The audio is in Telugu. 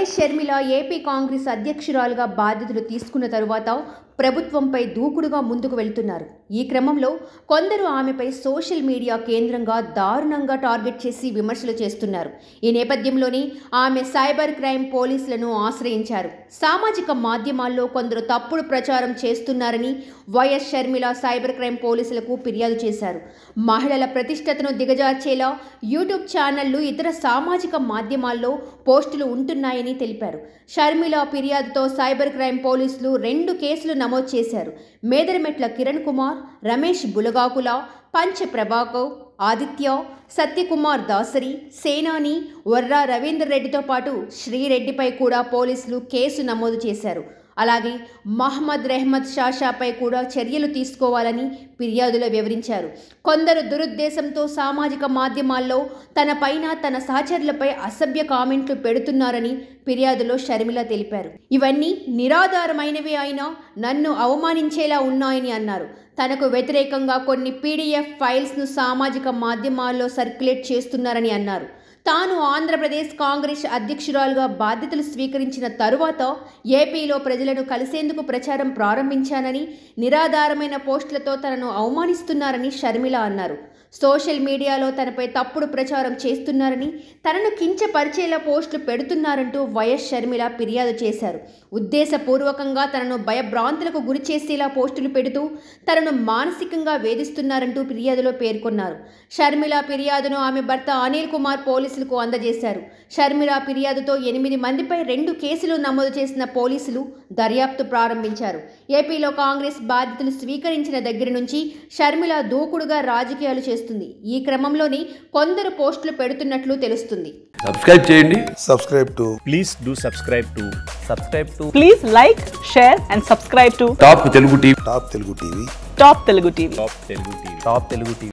వైఎస్ షర్మిల ఏపీ కాంగ్రెస్ అధ్యక్షురాలుగా బాధ్యతలు తీసుకున్న తరువాత ప్రభుత్వంపై దూకుడుగా ముందుకు వెళ్తున్నారు. ఈ క్రమంలో కొందరు ఆమెపై సోషల్ మీడియా కేంద్రంగా దారుణంగా టార్గెట్ చేసి విమర్శలు చేస్తున్నారు. ఈ నేపథ్యంలోనే ఆమె సైబర్ క్రైమ్ పోలీసులను ఆశ్రయించారు. సామాజిక మాధ్యమాల్లో కొందరు తప్పుడు ప్రచారం చేస్తున్నారని వైఎస్ షర్మిల సైబర్ క్రైమ్ పోలీసులకు ఫిర్యాదు చేశారు. మహిళల ప్రతిష్టతను దిగజార్చేలా యూట్యూబ్ ఛానళ్లు, ఇతర సామాజిక మాధ్యమాల్లో పోస్టులు ఉంటున్నాయని తెలిపారు. షర్మిల ఫిర్యాదుతో సైబర్ క్రైమ్ పోలీసులు 2 కేసులు నమోదు చేశారు. మేదరమెట్ల కిరణ్ కుమార్, రమేష్ బులగాకుల, పంచ ప్రభాకర్, ఆదిత్య, సత్యకుమార్ దాసరి, సేనాని, వర్రా రవీందర్ రెడ్డితో పాటు శ్రీరెడ్డిపై కూడా పోలీసులు కేసు నమోదు చేశారు. అలాగే మహమ్మద్ రెహ్మద్ షాషాపై కూడా చర్యలు తీసుకోవాలని ఫిర్యాదులో వివరించారు. కొందరు దురుద్దేశంతో సామాజిక మాధ్యమాల్లో తనపైన, తన సహచరులపై అసభ్య కామెంట్లు పెడుతున్నారని ఫిర్యాదులో షర్మిల తెలిపారు. ఇవన్నీ నిరాధారమైనవి అయినా నన్ను అవమానించేలా ఉన్నాయని అన్నారు. తనకు వ్యతిరేకంగా కొన్ని పీడీఎఫ్ ఫైల్స్ను సామాజిక మాధ్యమాల్లో సర్క్యులేట్ చేస్తున్నారని అన్నారు. తాను ఆంధ్రప్రదేశ్ కాంగ్రెస్ అధ్యక్షురాలుగా బాధ్యతలు స్వీకరించిన తరువాత ఏపీలో ప్రజలను కలిసేందుకు ప్రచారం ప్రారంభించానని, నిరాధారమైన పోస్టులతో తనను అవమానిస్తున్నారని షర్మిల అన్నారు. సోషల్ మీడియాలో తనపై తప్పుడు ప్రచారం చేస్తున్నారని, తనను కించపరిచేలా పోస్టులు పెడుతున్నారంటూ వైఎస్ షర్మిల ఫిర్యాదు చేశారు. ఉద్దేశపూర్వకంగా తనను భయభ్రాంతులకు గురి చేసేలా పోస్టులు పెడుతూ తనను మానసికంగా వేధిస్తున్నారంటూ ఫిర్యాదులో పేర్కొన్నారు. షర్మిల ఫిర్యాదును ఆమె భర్త అనిల్ కుమార్ పోలీసులకు అందజేశారు. షర్మిల ఫిర్యాదుతో 8 మందిపై 2 కేసులు నమోదు చేసిన పోలీసులు దర్యాప్తు ప్రారంభించారు. ఏపీలో కాంగ్రెస్ బాధ్యతలు స్వీకరించిన దగ్గర నుంచి షర్మిల దూకుడుగా రాజకీయాలు చేస్తుంది. ఈ క్రమంలోనే కొందరు పోస్టులు పెడుతున్నట్లు తెలుస్తుంది. సబ్స్క్రైబ్ చేయండి. Please like, share and subscribe to top Telugu TV. Top Telugu TV.